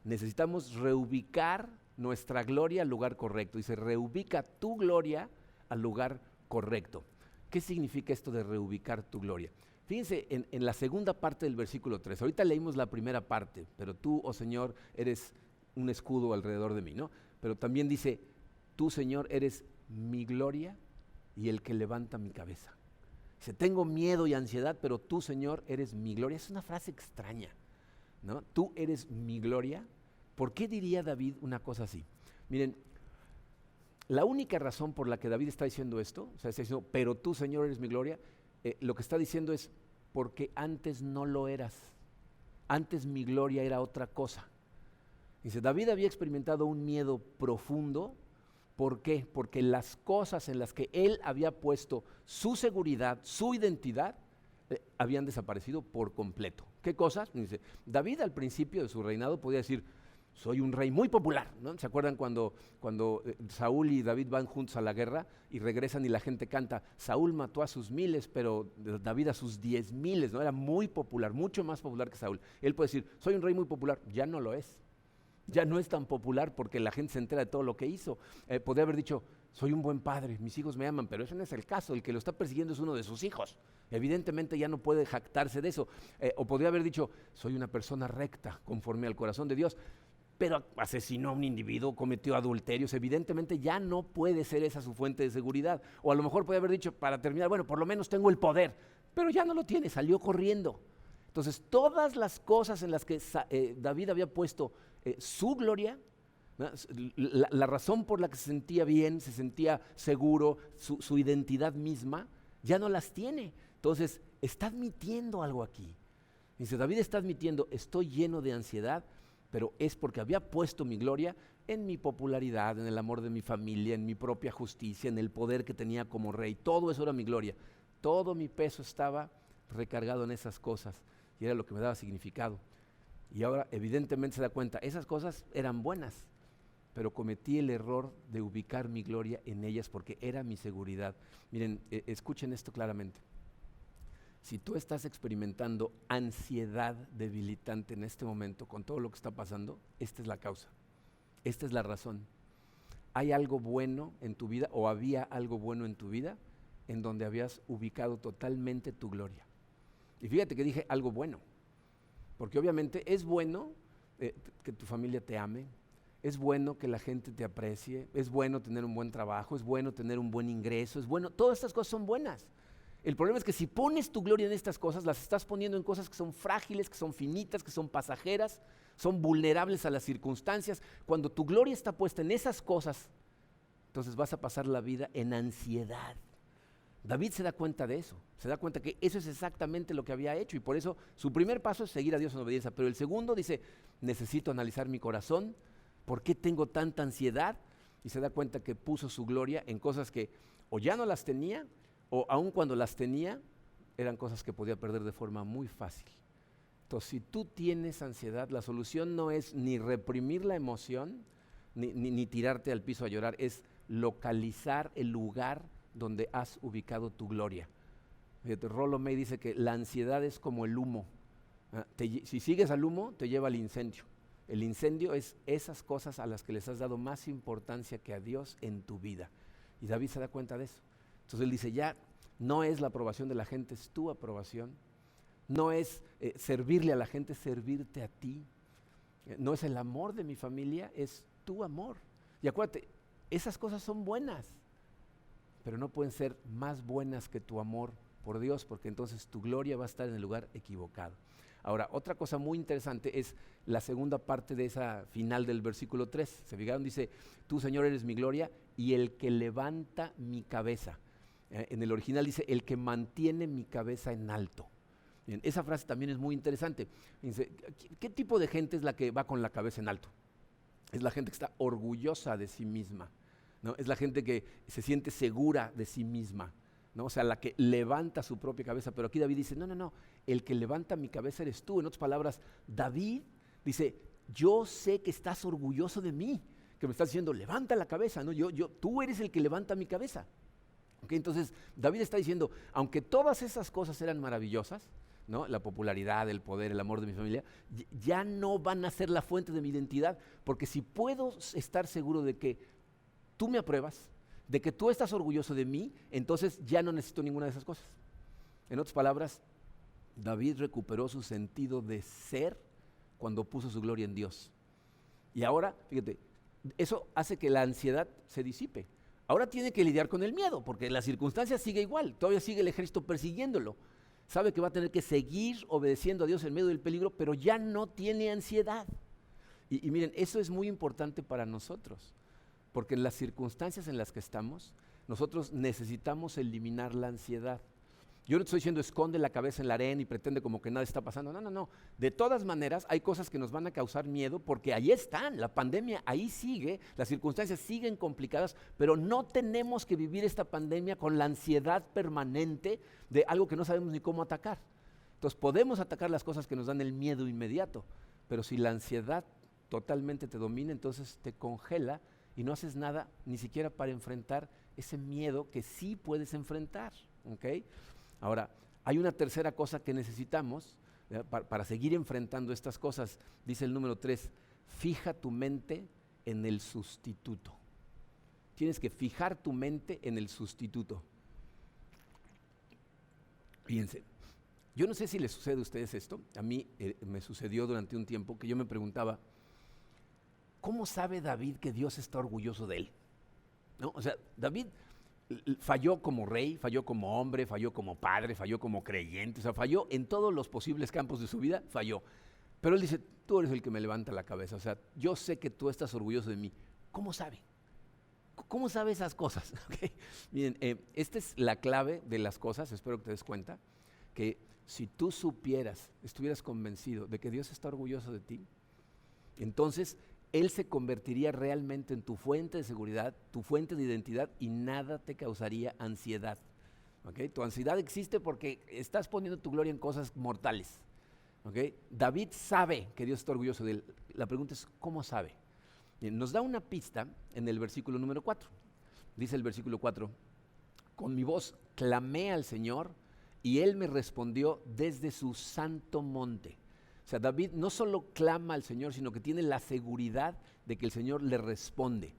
S2: necesitamos reubicar nuestra gloria al lugar correcto. Dice, reubica tu gloria al lugar correcto. ¿Qué significa esto de reubicar tu gloria? Fíjense en la segunda parte del versículo 3. Ahorita leímos la primera parte, pero tú, oh Señor, eres un escudo alrededor de mí, ¿no? Pero también dice, tú, Señor, eres mi gloria y el que levanta mi cabeza. Dice, tengo miedo y ansiedad, pero tú, Señor, eres mi gloria. Es una frase extraña, ¿no? Tú eres mi gloria. ¿Por qué diría David una cosa así? Miren, la única razón por la que David está diciendo esto, o sea, está diciendo, pero tú, Señor, eres mi gloria, lo que está diciendo es, porque antes no lo eras. Antes mi gloria era otra cosa. Dice, David había experimentado un miedo profundo. ¿Por qué? Porque las cosas en las que él había puesto su seguridad, su identidad, habían desaparecido por completo. ¿Qué cosas? Dice, David al principio de su reinado podía decir, soy un rey muy popular, ¿no? ¿Se acuerdan cuando Saúl y David van juntos a la guerra y regresan y la gente canta, Saúl mató a sus 1000, pero David a sus 10,000, ¿no? Era muy popular, mucho más popular que Saúl. Él puede decir, soy un rey muy popular, ya no lo es. Ya no es tan popular porque la gente se entera de todo lo que hizo. Podría haber dicho, soy un buen padre, mis hijos me aman, pero ese no es el caso. El que lo está persiguiendo es uno de sus hijos. Evidentemente ya no puede jactarse de eso. O podría haber dicho, soy una persona recta, conforme al corazón de Dios, pero asesinó a un individuo, cometió adulterios. Evidentemente ya no puede ser esa su fuente de seguridad. O a lo mejor podría haber dicho, para terminar, bueno, por lo menos tengo el poder, pero ya no lo tiene, salió corriendo. Entonces todas las cosas en las que David había puesto su gloria ¿no? La razón por la que se sentía bien, se sentía seguro, su identidad misma, ya no las tiene. Entonces, está admitiendo algo aquí. Dice, David está admitiendo, estoy lleno de ansiedad, pero es porque había puesto mi gloria en mi popularidad, en el amor de mi familia, en mi propia justicia, en el poder que tenía como rey. Todo eso era mi gloria. Todo mi peso estaba recargado en esas cosas y era lo que me daba significado. Y ahora evidentemente se da cuenta, esas cosas eran buenas, pero cometí el error de ubicar mi gloria en ellas porque era mi seguridad. Miren, escuchen esto claramente. Si tú estás experimentando ansiedad debilitante en este momento con todo lo que está pasando, esta es la causa, esta es la razón. ¿Hay algo bueno en tu vida o había algo bueno en tu vida en donde habías ubicado totalmente tu gloria? Y fíjate que dije algo bueno, porque obviamente es bueno que tu familia te ame, es bueno que la gente te aprecie, es bueno tener un buen trabajo, es bueno tener un buen ingreso, es bueno, todas estas cosas son buenas. El problema es que si pones tu gloria en estas cosas, las estás poniendo en cosas que son frágiles, que son finitas, que son pasajeras, son vulnerables a las circunstancias. Cuando tu gloria está puesta en esas cosas, entonces vas a pasar la vida en ansiedad. David se da cuenta de eso, se da cuenta que eso es exactamente lo que había hecho y por eso su primer paso es seguir a Dios en obediencia, pero el segundo dice, necesito analizar mi corazón, ¿por qué tengo tanta ansiedad? Y se da cuenta que puso su gloria en cosas que o ya no las tenía, o aun cuando las tenía, eran cosas que podía perder de forma muy fácil. Entonces, si tú tienes ansiedad, la solución no es ni reprimir la emoción, ni tirarte al piso a llorar, es localizar el lugar donde has ubicado tu gloria. Fíjate, Rollo May dice que la ansiedad es como el humo. Si sigues al humo, te lleva al incendio. El incendio es esas cosas a las que les has dado más importancia que a Dios en tu vida. Y David se da cuenta de eso. Entonces él dice, ya no es la aprobación de la gente, es tu aprobación. No es servirle a la gente, es servirte a ti. No es el amor de mi familia, es tu amor. Y acuérdate, esas cosas son buenas, pero no pueden ser más buenas que tu amor por Dios, porque entonces tu gloria va a estar en el lugar equivocado. Ahora, otra cosa muy interesante es la segunda parte de esa final del versículo 3. ¿Se fijaron? Dice, tú, Señor, eres mi gloria y el que levanta mi cabeza. En el original dice, el que mantiene mi cabeza en alto. Bien, esa frase también es muy interesante. Dice, ¿qué tipo de gente es la que va con la cabeza en alto? Es la gente que está orgullosa de sí misma, ¿no? Es la gente que se siente segura de sí misma, ¿no? O sea, la que levanta su propia cabeza. Pero aquí David dice, no, el que levanta mi cabeza eres tú. En otras palabras, David dice, yo sé que estás orgulloso de mí, que me estás diciendo, levanta la cabeza, ¿no? Tú eres el que levanta mi cabeza. Okay, entonces, David está diciendo, aunque todas esas cosas eran maravillosas, ¿no? La popularidad, el poder, el amor de mi familia, ya no van a ser la fuente de mi identidad, porque si puedo estar seguro de que tú me apruebas, de que tú estás orgulloso de mí, entonces ya no necesito ninguna de esas cosas. En otras palabras, David recuperó su sentido de ser cuando puso su gloria en Dios. Y ahora, fíjate, eso hace que la ansiedad se disipe. Ahora tiene que lidiar con el miedo, porque la circunstancia sigue igual, todavía sigue el ejército persiguiéndolo. Sabe que va a tener que seguir obedeciendo a Dios en medio del peligro, pero ya no tiene ansiedad. Y miren, eso es muy importante para nosotros, porque en las circunstancias en las que estamos, nosotros necesitamos eliminar la ansiedad. Yo no estoy diciendo esconde la cabeza en la arena y pretende como que nada está pasando. No. De todas maneras, hay cosas que nos van a causar miedo porque ahí están, la pandemia ahí sigue, las circunstancias siguen complicadas, pero no tenemos que vivir esta pandemia con la ansiedad permanente de algo que no sabemos ni cómo atacar. Entonces podemos atacar las cosas que nos dan el miedo inmediato, pero si la ansiedad totalmente te domina, entonces te congela y no haces nada ni siquiera para enfrentar ese miedo que sí puedes enfrentar, ¿ok? Ahora, hay una tercera cosa que necesitamos para seguir enfrentando estas cosas. Dice el número 3, fija tu mente en el sustituto. Tienes que fijar tu mente en el sustituto. Fíjense, yo no sé si les sucede a ustedes esto, a mí me sucedió durante un tiempo que yo me preguntaba, ¿cómo sabe David que Dios está orgulloso de él? ¿No? O sea, David falló como rey, falló como hombre, falló como padre, falló como creyente, o sea, falló en todos los posibles campos de su vida, falló. Pero él dice, tú eres el que me levanta la cabeza, o sea, yo sé que tú estás orgulloso de mí. ¿Cómo sabe? ¿Cómo sabe esas cosas? Okay. Miren, esta es la clave de las cosas, espero que te des cuenta, que si tú supieras, estuvieras convencido de que Dios está orgulloso de ti, entonces Él se convertiría realmente en tu fuente de seguridad, tu fuente de identidad, y nada te causaría ansiedad. ¿Okay? Tu ansiedad existe porque estás poniendo tu gloria en cosas mortales. ¿Okay? David sabe que Dios está orgulloso de él. La pregunta es, ¿cómo sabe? Bien, nos da una pista en el versículo número 4. Dice el versículo 4, con mi voz clamé al Señor y Él me respondió desde su santo monte. O sea, David no solo clama al Señor, sino que tiene la seguridad de que el Señor le responde.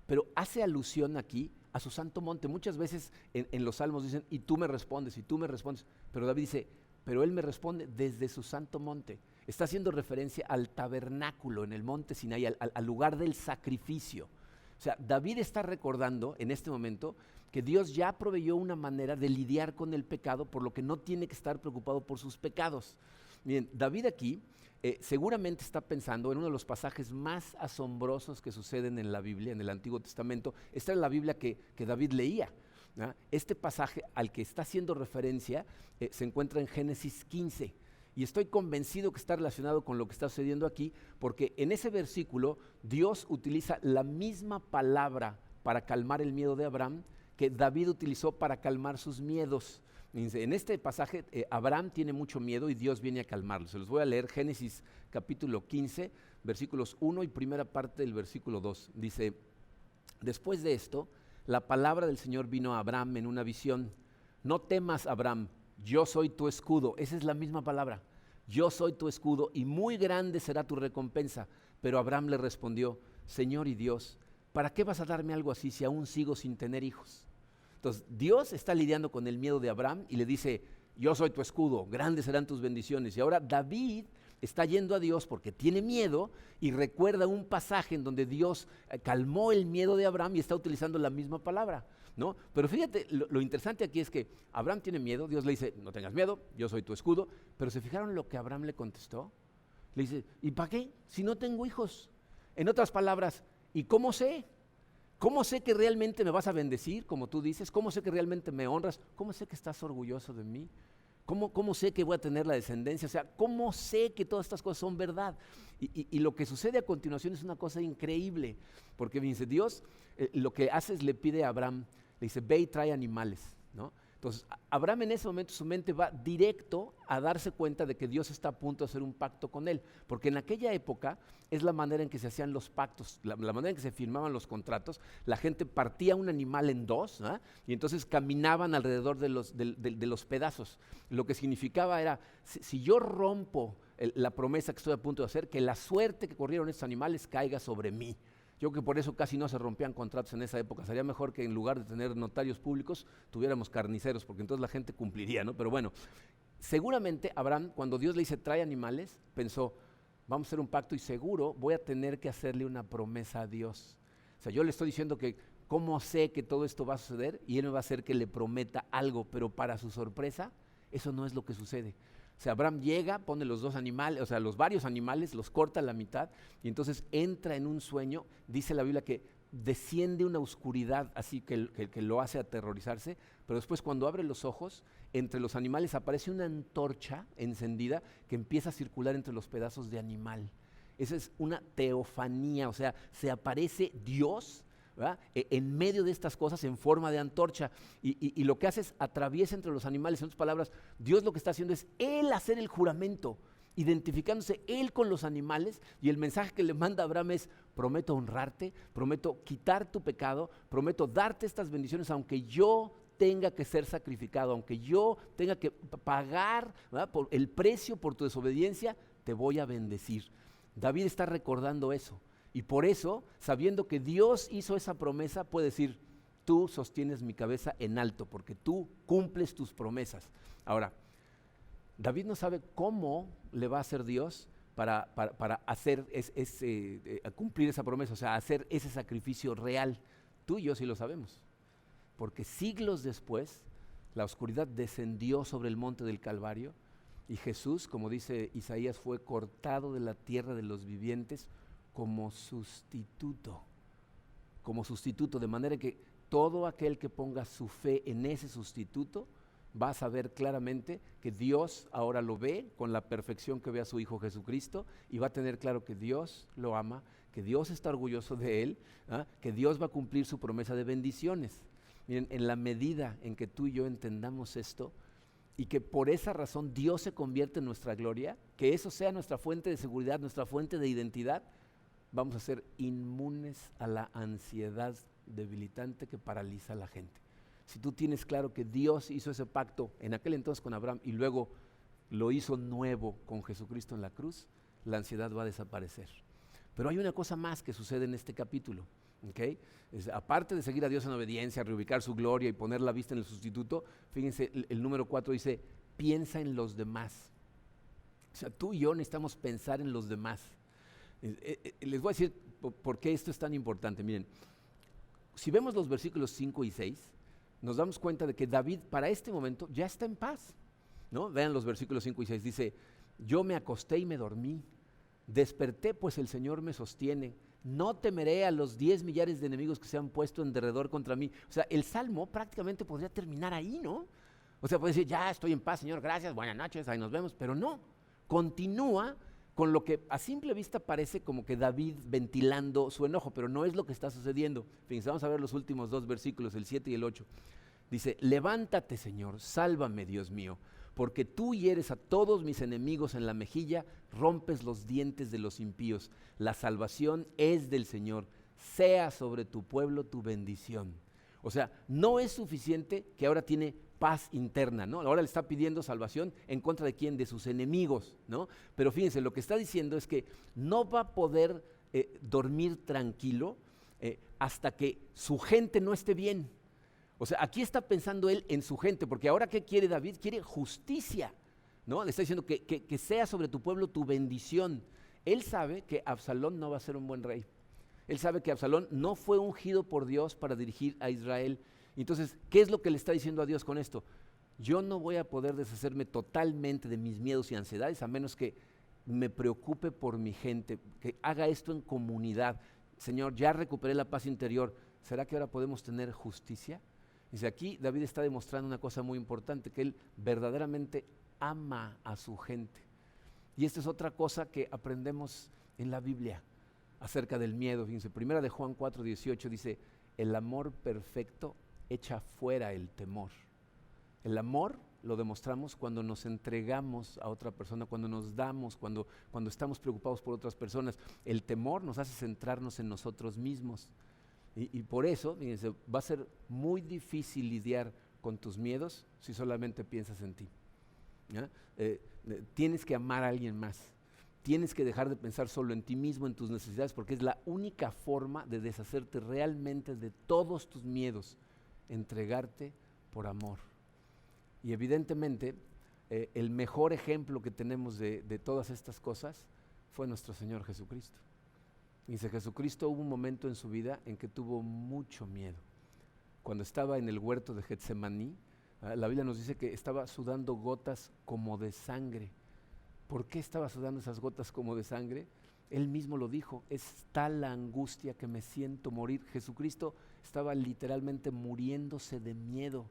S2: Pero hace alusión aquí a su santo monte. Muchas veces en los salmos dicen, y tú me respondes, y tú me respondes. Pero David dice, pero Él me responde desde su santo monte. Está haciendo referencia al tabernáculo en el monte Sinaí, al lugar del sacrificio. O sea, David está recordando en este momento que Dios ya proveyó una manera de lidiar con el pecado, por lo que no tiene que estar preocupado por sus pecados. Miren, David aquí seguramente está pensando en uno de los pasajes más asombrosos que suceden en la Biblia, en el Antiguo Testamento. Esta es la Biblia que David leía, ¿no? Este pasaje al que está haciendo referencia se encuentra en Génesis 15. Y estoy convencido que está relacionado con lo que está sucediendo aquí, porque en ese versículo Dios utiliza la misma palabra para calmar el miedo de Abraham que David utilizó para calmar sus miedos. En este pasaje Abraham tiene mucho miedo y Dios viene a calmarlo. Se los voy a leer, Génesis capítulo 15, versículos 1 y primera parte del versículo 2. Dice, después de esto, la palabra del Señor vino a Abraham en una visión. No temas, Abraham, yo soy tu escudo. Esa es la misma palabra. Yo soy tu escudo y muy grande será tu recompensa. Pero Abraham le respondió, Señor y Dios, ¿para qué vas a darme algo así si aún sigo sin tener hijos? Entonces, Dios está lidiando con el miedo de Abraham y le dice, yo soy tu escudo, grandes serán tus bendiciones. Y ahora David está yendo a Dios porque tiene miedo y recuerda un pasaje en donde Dios calmó el miedo de Abraham y está utilizando la misma palabra, ¿no? Pero fíjate, lo interesante aquí es que Abraham tiene miedo, Dios le dice, no tengas miedo, yo soy tu escudo, pero ¿se fijaron lo que Abraham le contestó? Le dice, ¿y para qué? Si no tengo hijos. En otras palabras, ¿y cómo sé? ¿Cómo sé que realmente me vas a bendecir, como tú dices? ¿Cómo sé que realmente me honras? ¿Cómo sé que estás orgulloso de mí? ¿Cómo sé que voy a tener la descendencia? O sea, ¿cómo sé que todas estas cosas son verdad? Y lo que sucede a continuación es una cosa increíble, porque dice Dios, lo que hace es le pide a Abraham, le dice, ve y trae animales, ¿no? Entonces, Abraham en ese momento su mente va directo a darse cuenta de que Dios está a punto de hacer un pacto con él, porque en aquella época es la manera en que se hacían los pactos, la manera en que se firmaban los contratos. La gente partía un animal en dos, ¿eh? Y entonces caminaban alrededor de los pedazos. Lo que significaba era, si yo rompo la promesa que estoy a punto de hacer, que la suerte que corrieron estos animales caiga sobre mí. Yo creo que por eso casi no se rompían contratos en esa época. Sería mejor que en lugar de tener notarios públicos, tuviéramos carniceros, porque entonces la gente cumpliría, ¿no? Pero bueno, seguramente Abraham, cuando Dios le dice trae animales, pensó, vamos a hacer un pacto y seguro voy a tener que hacerle una promesa a Dios. O sea, yo le estoy diciendo que cómo sé que todo esto va a suceder y Él me va a hacer que le prometa algo, pero para su sorpresa, eso no es lo que sucede. O sea, Abraham llega, pone los dos animales, o sea, los varios animales, los corta a la mitad y entonces entra en un sueño. Dice la Biblia que desciende una oscuridad así que lo hace aterrorizarse, pero después cuando abre los ojos, entre los animales aparece una antorcha encendida que empieza a circular entre los pedazos de animal. Esa es una teofanía, o sea, se aparece Dios, ¿verdad? En medio de estas cosas en forma de antorcha y lo que hace es atraviesa entre los animales. En otras palabras, Dios lo que está haciendo es Él hacer el juramento, identificándose Él con los animales, y el mensaje que le manda a Abraham es, prometo honrarte, prometo quitar tu pecado, prometo darte estas bendiciones aunque yo tenga que ser sacrificado, aunque yo tenga que pagar, ¿verdad?, por el precio por tu desobediencia, te voy a bendecir. David está recordando eso. Y por eso, sabiendo que Dios hizo esa promesa, puede decir, tú sostienes mi cabeza en alto, porque tú cumples tus promesas. Ahora, David no sabe cómo le va a hacer Dios para hacer cumplir esa promesa, o sea, hacer ese sacrificio real. Tú y yo sí lo sabemos, porque siglos después, la oscuridad descendió sobre el monte del Calvario Y Jesús, como dice Isaías, fue cortado de la tierra de los vivientes como sustituto, de manera que todo aquel que ponga su fe en ese sustituto va a saber claramente que Dios ahora lo ve con la perfección que ve a su Hijo Jesucristo, y va a tener claro que Dios lo ama, que Dios está orgulloso de él, que Dios va a cumplir su promesa de bendiciones. Miren, en la medida en que tú y yo entendamos esto, y que por esa razón Dios se convierte en nuestra gloria, que eso sea nuestra fuente de seguridad, nuestra fuente de identidad, vamos a ser inmunes a la ansiedad debilitante que paraliza a la gente. Si tú tienes claro que Dios hizo ese pacto en aquel entonces con Abraham y luego lo hizo nuevo con Jesucristo en la cruz, la ansiedad va a desaparecer. Pero hay una cosa más que sucede en este capítulo, ¿okay? Aparte de seguir a Dios en obediencia, reubicar su gloria y poner la vista en el sustituto, fíjense, el número 4 dice, piensa en los demás. O sea, tú y yo necesitamos pensar en los demás. Les voy a decir por qué esto es tan importante. Miren, si vemos los versículos 5 y 6, nos damos cuenta de que David para este momento ya está en paz, ¿no? Vean los versículos 5 y 6, dice, yo me acosté y me dormí, desperté pues el Señor me sostiene, no temeré a los 10 millares de enemigos que se han puesto en derredor contra mí. O sea, el Salmo prácticamente podría terminar ahí, ¿no? O sea, puede decir, ya estoy en paz, Señor, gracias, buenas noches, ahí nos vemos, pero no, continúa con lo que a simple vista parece como que David ventilando su enojo, pero no es lo que está sucediendo. Fíjense, vamos a ver los últimos 2 versículos, el 7 y el 8. Dice, levántate, Señor, sálvame, Dios mío, porque tú hieres a todos mis enemigos en la mejilla, rompes los dientes de los impíos. La salvación es del Señor, sea sobre tu pueblo tu bendición. O sea, no es suficiente que ahora tiene paz interna, ¿no? Ahora le está pidiendo salvación en contra de quién, de sus enemigos, ¿no? Pero fíjense, lo que está diciendo es que no va a poder dormir tranquilo hasta que su gente no esté bien. O sea, aquí está pensando él en su gente, porque ahora ¿qué quiere David? Quiere justicia, ¿no? Le está diciendo que sea sobre tu pueblo tu bendición. Él sabe que Absalón no va a ser un buen rey. Él sabe que Absalón no fue ungido por Dios para dirigir a Israel. Entonces, ¿qué es lo que le está diciendo a Dios con esto? Yo no voy a poder deshacerme totalmente de mis miedos y ansiedades a menos que me preocupe por mi gente, que haga esto en comunidad. Señor, ya recuperé la paz interior. ¿Será que ahora podemos tener justicia? Dice, aquí David está demostrando una cosa muy importante, que él verdaderamente ama a su gente. Y esta es otra cosa que aprendemos en la Biblia acerca del miedo. Fíjense, primera de Juan 4:18 dice, el amor perfecto echa fuera el temor. El amor lo demostramos cuando nos entregamos a otra persona, cuando nos damos, cuando estamos preocupados por otras personas. El temor nos hace centrarnos en nosotros mismos. Y por eso, fíjense, va a ser muy difícil lidiar con tus miedos si solamente piensas en ti. Tienes que amar a alguien más. Tienes que dejar de pensar solo en ti mismo, en tus necesidades, porque es la única forma de deshacerte realmente de todos tus miedos, entregarte por amor. Y evidentemente, el mejor ejemplo que tenemos de todas estas cosas fue nuestro Señor Jesucristo. Dice, Jesucristo hubo un momento en su vida en que tuvo mucho miedo. Cuando estaba en el huerto de Getsemaní, la Biblia nos dice que estaba sudando gotas como de sangre. ¿Por qué estaba sudando esas gotas como de sangre? Él mismo lo dijo, es tal la angustia que me siento morir. Jesucristo estaba literalmente muriéndose de miedo.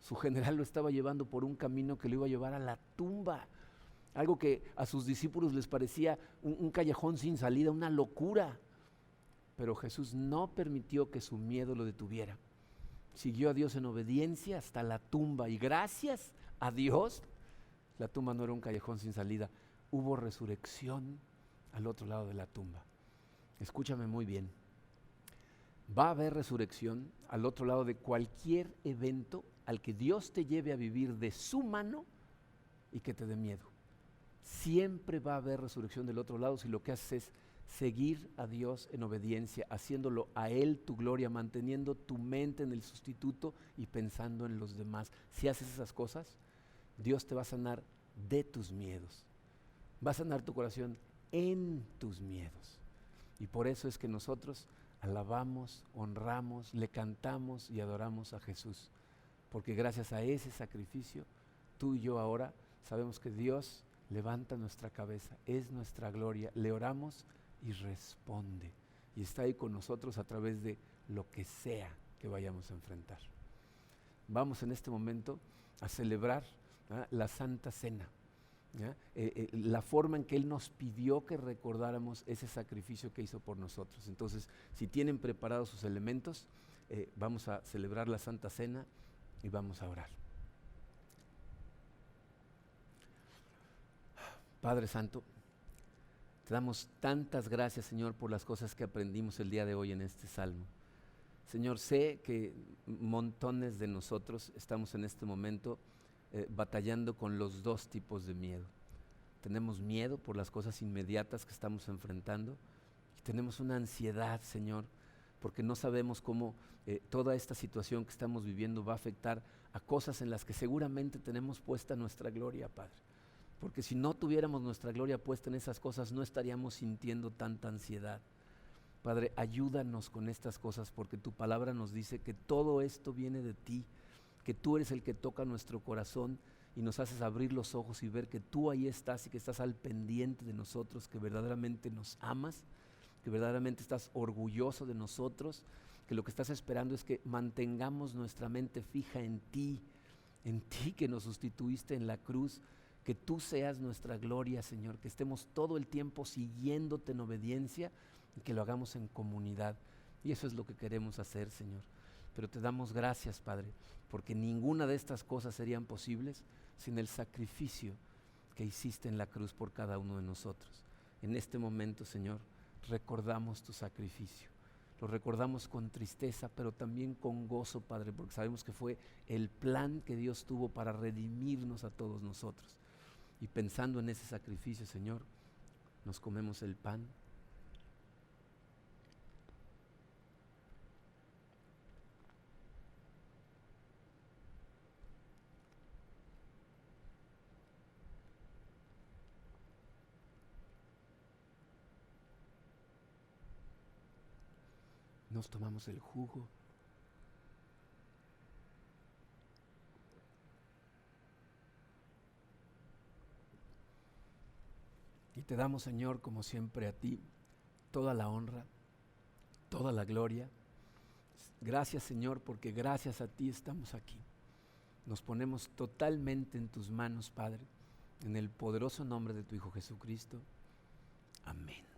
S2: Su general lo estaba llevando por un camino que lo iba a llevar a la tumba. Algo que a sus discípulos les parecía un callejón sin salida, una locura. Pero Jesús no permitió que su miedo lo detuviera. Siguió a Dios en obediencia hasta la tumba. Y gracias a Dios, la tumba no era un callejón sin salida. Hubo resurrección al otro lado de la tumba. Escúchame muy bien. Va a haber resurrección al otro lado de cualquier evento al que Dios te lleve a vivir de su mano y que te dé miedo. Siempre va a haber resurrección del otro lado si lo que haces es seguir a Dios en obediencia, haciéndolo a Él tu gloria, manteniendo tu mente en el sustituto y pensando en los demás. Si haces esas cosas, Dios te va a sanar de tus miedos. Va a sanar tu corazón en tus miedos. Y por eso es que nosotros alabamos, honramos, le cantamos y adoramos a Jesús. Porque gracias a ese sacrificio, tú y yo ahora sabemos que Dios levanta nuestra cabeza, es nuestra gloria. Le oramos y responde. Y está ahí con nosotros a través de lo que sea que vayamos a enfrentar. Vamos en este momento a celebrar la Santa Cena. La forma en que Él nos pidió que recordáramos ese sacrificio que hizo por nosotros. Entonces, si tienen preparados sus elementos, vamos a celebrar la Santa Cena y vamos a orar. Padre Santo, te damos tantas gracias, Señor, por las cosas que aprendimos el día de hoy en este salmo. Señor, sé que montones de nosotros estamos en este momento batallando con los dos tipos de miedo. Tenemos miedo por las cosas inmediatas que estamos enfrentando y tenemos una ansiedad, Señor, porque no sabemos cómo toda esta situación que estamos viviendo va a afectar a cosas en las que seguramente tenemos puesta nuestra gloria, Padre. Porque si no tuviéramos nuestra gloria puesta en esas cosas, no estaríamos sintiendo tanta ansiedad. Padre, ayúdanos con estas cosas, porque tu palabra nos dice que todo esto viene de ti, que tú eres el que toca nuestro corazón y nos haces abrir los ojos y ver que tú ahí estás y que estás al pendiente de nosotros, que verdaderamente nos amas, que verdaderamente estás orgulloso de nosotros, que lo que estás esperando es que mantengamos nuestra mente fija en ti que nos sustituiste en la cruz, que tú seas nuestra gloria, Señor, que estemos todo el tiempo siguiéndote en obediencia y que lo hagamos en comunidad. Y eso es lo que queremos hacer, Señor. Pero te damos gracias, Padre, porque ninguna de estas cosas serían posibles sin el sacrificio que hiciste en la cruz por cada uno de nosotros. En este momento, Señor, recordamos tu sacrificio. Lo recordamos con tristeza, pero también con gozo, Padre, porque sabemos que fue el plan que Dios tuvo para redimirnos a todos nosotros. Y pensando en ese sacrificio, Señor, nos comemos el pan. Nos tomamos el jugo. Y te damos, Señor, como siempre a ti, toda la honra, toda la gloria. Gracias, Señor, porque gracias a ti estamos aquí. Nos ponemos totalmente en tus manos, Padre, en el poderoso nombre de tu Hijo Jesucristo. Amén.